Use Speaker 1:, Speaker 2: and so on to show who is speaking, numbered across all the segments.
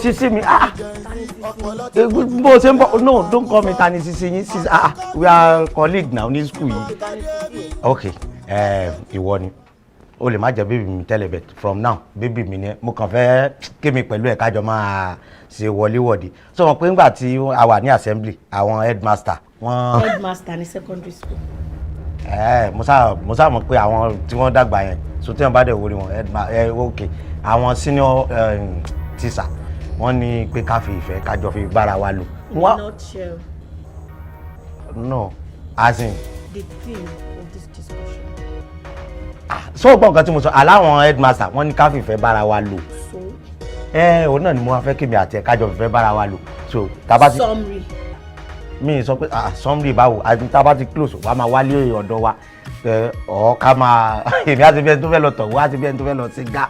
Speaker 1: Sisi mi. Bó ṣe ń bọ̀, no, don't call me Tani Sisi yín. We are colleagues now ní school yìí. Okay, ìwọ ni. O lè má jẹ́ baby mi tẹ́lẹ̀ bet from now baby mi ni mo kàn fẹ́ kémi pẹ̀lú ẹ̀ kájọ máa ṣe wọléwọ̀de. So mo pé ńgbà tí a wà ní assembly àwọn headmaster wọ́n.
Speaker 2: Headmaster ní secondary school.
Speaker 1: Mo sá mọ̀ pé àwọn tí wọ́n dàgbà yẹn so tí wọ́n bá dẹ̀ wọlé wọn okay àwọn senior teacher wọ́n ní pé ká fi ìfẹ́ kájọ fi bára wa lò.
Speaker 2: Not shell.
Speaker 1: No, as in.
Speaker 2: The theme of this discussion.
Speaker 1: So gbọ́n nǹkan tí mo sọ aláwọn headmaster wọ́n ní ká fi ìfẹ́ bára wa lò.
Speaker 2: So.
Speaker 1: Òun náà ni mo wá fẹ́ kémi àti ẹ̀ kájọ fi ìfẹ́ bára wa lò. So tábà ti.
Speaker 2: Summary.
Speaker 1: Mi sọ pé summary báwo àti tábà ti close wàá máa wálé ọ̀dọ̀ wa ọ̀ ká máa èmi àti bẹ́ẹ̀ tó fẹ́ lọ tọ̀ wá àti bẹ́ẹ̀ tó fẹ́ lọ sí gá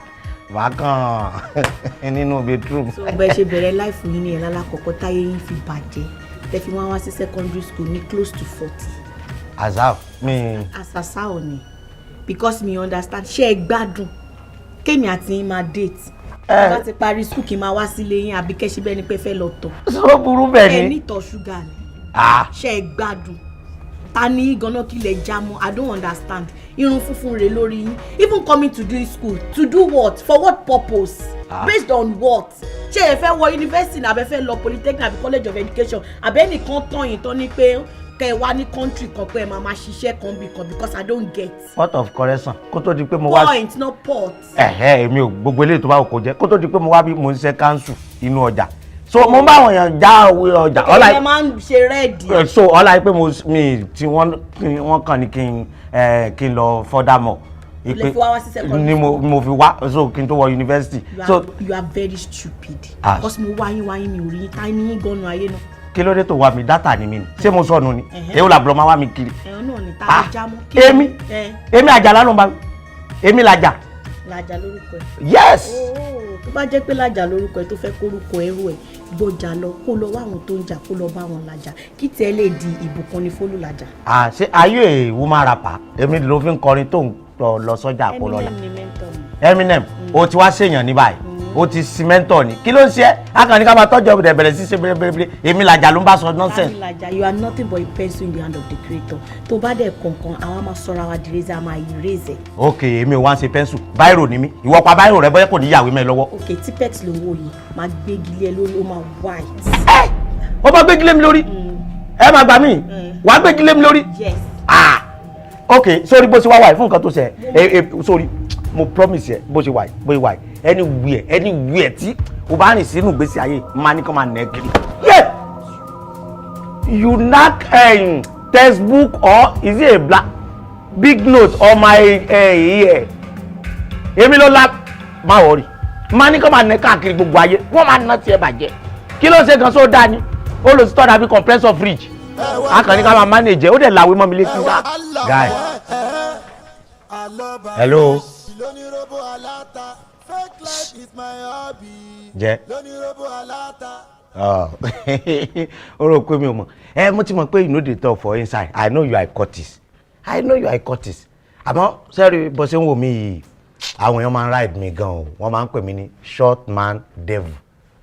Speaker 1: wàá kàn nínú bedroom.
Speaker 2: So bẹ́ẹ̀ ṣe bẹ̀rẹ̀ láìfù yín ní ẹ̀ lálákọ̀ọ́kọ́ táyé yín fi bàjẹ́ tẹ́ fi wá sí secondary school ní close to 40.
Speaker 1: Azaf mi.
Speaker 2: Asasa ò ní because me understand ṣé ẹ gbádùn kémi àti yín máa date bá ti parí school kí n máa wá sílé yín àbí kẹ́ ṣe bẹ́ẹ̀ ni pé fẹ́ lọ tọ̀.
Speaker 1: Sọ burú bẹ́ẹ̀ ni.
Speaker 2: ẹ ní ìtọ̀ ṣúgà ni ṣé ẹ gbádùn ta ni ganan kí lè já mọ́ I don't understand irun funfun rẹ̀ lórí yín even coming to this school to do what for what purpose based on what ṣé ẹ fẹ́ wọ university ní abẹ́ fẹ́ lọ polytechnic àbí college of education àbẹ́ nìkan tán yìí tán ní pé kẹ́ wá ní country kan pé ẹ máa ṣiṣẹ́ kan bí kan because I don't get.
Speaker 1: Port of correction kó tó di pé mo wá.
Speaker 2: Point not port.
Speaker 1: Èmi ò gbogbo eléyìí tó bá kò jẹ́ kó tó di pé mo wá bí mo ń ṣe council inú ọjà so mo bá àwọn èèyàn já owó ọjà.
Speaker 2: Ọlá ẹ máa ń ṣe rẹ́ẹ̀dì.
Speaker 1: So ọlá pé mi tí wọ́n kàn ní kí n lọ furthermore.
Speaker 2: Ilé fi wá sí secondary
Speaker 1: ni mo fi wá so kí n tó wọ university.
Speaker 2: You are very stupid. Because mo wáyín mi ò rí yín táyé ní gan-an ayé náà.
Speaker 1: Kí ló dé tó wá mi dátà ni mi ni ṣé mo sọnù ni èyí làbúrò máa wá mi kiri.
Speaker 2: Ẹ̀hún náà ni tá a já mọ́.
Speaker 1: Èmi àjàlá ló ń bá mi èmi làjà.
Speaker 2: Làjà lórúkọ ẹ.
Speaker 1: Yes.
Speaker 2: Tó bá jẹ́ pé làjà lórúkọ ẹ tó fẹ́ kórúkọ ẹrú ẹ gbọ́jà lọ kó lọ wá àwọn tó ń jà kó lọ bá wọn làjà kí tiẹ̀ lè di ìbùkún ní fólú làjà.
Speaker 1: Ṣé ayé woman rapper èmi ló fi ń kọrin tó ń lọ sọ́jà àpò lọ́la. Eminem o ti wá ṣèyàn ní báyìí o ti simẹ́ntọ̀ ni kí ló ń ṣe é akànní ká máa tọ́jú ọ̀bùdẹ̀ bẹ̀rẹ̀ sí ṣe bẹ́rẹ̀bẹ́rẹ̀ èmi làjà ló ń bá sọ nonsense.
Speaker 2: Làjà you are nothing but a pencil in the hand of the creator tó bá dẹ̀ kọ̀ọ̀kan àwọn máa sọ̀rọ̀ àwọn àdìrẹ́sẹ̀ àmà erase.
Speaker 1: Ok èmi ò wá ń ṣe pencil báírò ni mí ìwọ pa báírò rẹ bóyá kò ní yàwé mẹ́ lọ́wọ́.
Speaker 2: Ok tipex ló ń wò yìí máa gbégi lé lórí ó máa white.
Speaker 1: Ó bá gbégi lé mi lórí ẹ máa gbà mí wàá gbégi lé mi lórí.
Speaker 2: Yes.
Speaker 1: Ok sórí bó ṣe wá wáyé fún nǹkan tó ṣe sórí mo promise ẹ bó ṣe wáyé anywhere tí o bá rìn sínú ìgbésí ayé máa ní kó máa nẹ kiri. You knack textbook or is it a black big note on my ear èmi ló la máa wọrí máa ní kó máa nẹ káàkiri gbogbo ayé wọ́n máa ná tiẹ̀ bàjẹ́ kí ló ń ṣe gan sóò dání ó lọ sí tọ́da bí compressor fridge akànní ká máa manage ó dẹ̀ làwé mọ́ mi létí ká guy hello. Jẹ́ ó rò pé mi ò mọ̀ mo ti mọ̀ pé you no dey talk for inside I know you are a Curtis àmọ́ sẹ́rí bó ṣe ń wò mí yìí àwọn èèyàn máa ń ride mi gan o wọ́n máa ń pè mí ní short man devil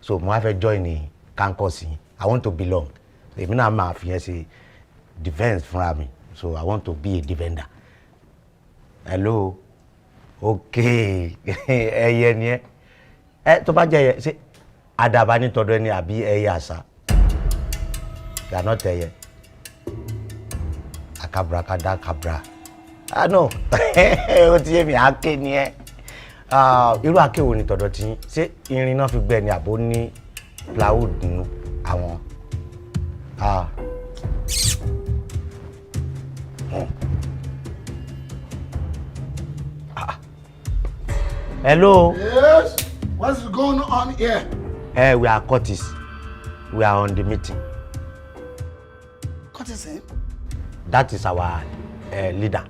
Speaker 1: so mo wá fẹ́ join ní campus yìí I want to belong èmi náà máa fi yẹn ṣe defence fúnra mi so I want to be a defender. Hello. Okay ẹyẹ ni ẹ tó bá jẹ ẹyẹ ṣe àdàbà ní tọ̀dọ̀ ẹni àbí ẹyẹ àṣà you are not ẹyẹ akabrakada kabra no ó ti yé mi àáké ni ẹ irú àáké wo ni tọ̀dọ̀ tí ṣé irin náà fi gbẹ ni àbó ní plywood nínú àwọn Hello.
Speaker 3: Yes. What's going on here?
Speaker 1: We are Curtis. We are on the meeting.
Speaker 3: Curtis, eh?
Speaker 1: That is our leader.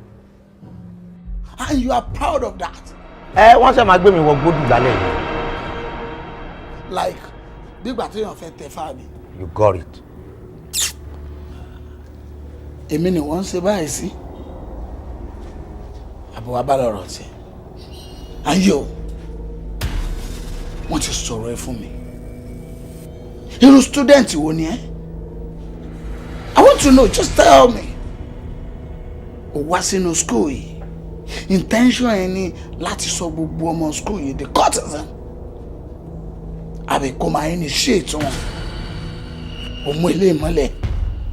Speaker 3: And you are proud of that?
Speaker 1: Wọ́n ṣe máa gbé mi wọ gbódù lálẹ́ yìí.
Speaker 3: Like, bí ìgbà tí èèyàn fẹ́ tẹ fáàmì.
Speaker 1: You got it.
Speaker 3: Èmi ni wọ́n ń ṣe báyìí sí. Àbúwá bá lọ́rọ̀ tiẹ̀. And you, wọ́n ti sọ̀rọ̀ ẹ fún mi. Irú student wo ni ẹ́? I want to know, just tell me. O wá sínú school yìí. Intention ẹ ní láti sọ gbogbo ọmọ school yìí the courtesan. Àbí kó máa initiate wọn. O mú ilé ìmọ́lẹ̀.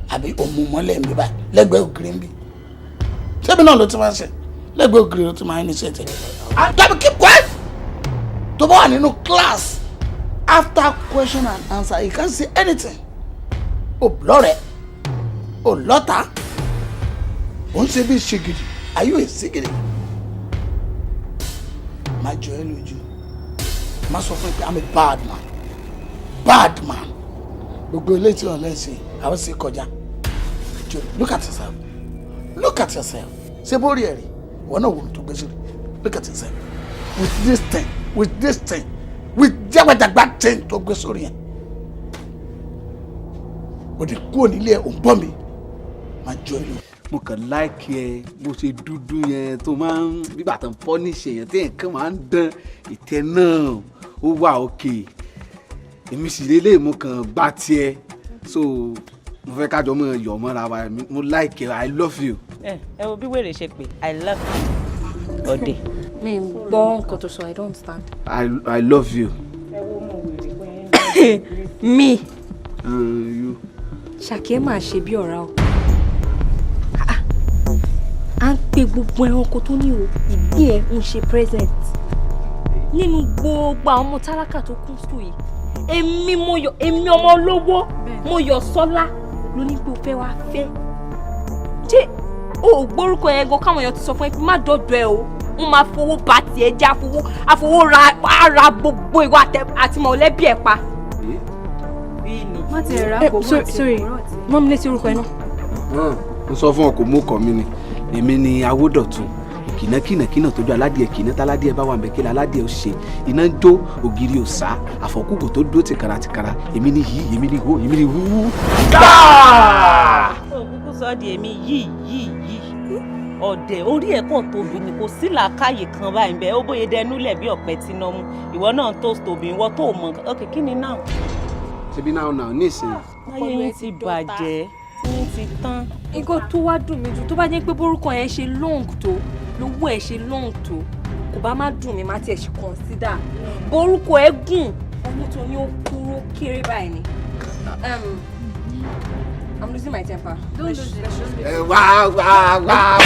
Speaker 3: Àbí o mú mọ́lẹ̀ mi báyìí lẹ́gbẹ̀ẹ́ ògiri ń bí. Ṣebí náà ló ti máa ń ṣe? Lẹ́gbẹ̀ẹ́ ògiri ló ti máa initiate. Àgbàbí keep quiet. Tó bá wà nínú class. After question and answer, you can't say anything. O blọ́rẹ̀, o lọ́ta, o ń ṣe bí ṣègìdì, are you a ṣègìdì? Má jọ ẹ́ lójú, má sọ fún mi pé I'm a bad man. Gbogbo ilé tí wọ́n lẹ́sìn, àwọn sì kọjá. Look at yourself. Ṣé bó rí ẹ̀rí? Wọ́n náà wò ó tó gbé sórí. Look at yourself. With this thing. With jagbajagba thing tó gbé sórí yẹn. O de kúrò nílé ẹ̀ ò ń bọ́ mi. Má jọ ìlú.
Speaker 4: Mo kàn láìkí ẹ bó ṣe dúdú yẹn tó máa ń bíbà tán pọ́níṣẹ̀ yẹn tí nǹkan máa ń dán ìtẹ́ náà ó wà òkè. Èmi sì lélẹ̀ mo kàn gbá tiẹ̀ so mo fẹ́ kájọ mọ́ yọ̀ mọ́ra wa mo láìkí ẹ I love you.
Speaker 5: ẹ wo bí wèrè ṣe pé I love you ọdẹ.
Speaker 6: Mi gbọ́ nǹkan tó sọ I don't understand.
Speaker 4: I love you.
Speaker 5: ẹ wo mo wèrè pé.
Speaker 6: Mi.
Speaker 4: You.
Speaker 6: Ṣàkẹ́ máa ṣe bí ọ̀rá o. À ń pe gbogbo ẹranko tó ní o ìbí ẹ̀ ń ṣe present nínú gbogbo àwọn ọmọ tálákà tó kún school yìí. Èmi ọmọ olówó mo yọ Sọ́lá ló ní pé o fẹ́ wá fẹ́. Ṣé o ò gbórúkọ yẹn gan káwọn èèyàn ti sọ fún ẹ pé má dọ̀dọ̀ ẹ o wọ́n máa fowó bá tiẹ̀ jẹ́ àfowó ra gbogbo ìwà àti mọ̀lẹ́bí ẹ̀ pa. Má ti rà kó mọ̀ tí sorry wọ́n mi létí orúkọ ẹ náà.
Speaker 4: Mo sọ fún ọ kò mú kọ mi ni èmi ni Awódọ̀tun kìnàkìnà tójú aládìẹ kìnà táládìẹ bá wà ń bẹ kí aládìẹ ó ṣe iná jó ògiri òsà àfọkùkù tó dúró tìkàrà èmi ni yìí èmi ni hó èmi ni hú.
Speaker 5: òkúkú sọ di èmi yìí ọ̀dẹ̀ orí ẹ̀kọ́ tóbi ni kò sí làákàyè kan báyìí bẹ́ẹ̀ ó bóyá dẹnúlẹ̀ bí ọ̀pẹ tí náà mú ìwọ náà tó tóbi ìwọ tó mọ̀ ok kí ni náà.
Speaker 4: ṣebí náà ní ìsìn.
Speaker 5: láyé yín ti bàjẹ́ tí yín ti tán.
Speaker 6: Nǹkan tó wá dùn mí jù tó bá jẹ́ pé borúkọ yẹn ṣe long tó lówó ẹ̀ ṣe long tó kò bá má dùn mí má tiẹ̀ ṣe consider borúkọ ẹ̀ gùn ọmọ tó ní ó kúrú kéré báyìí ni. I'm losing my temper. Don't lose it.
Speaker 4: Wá.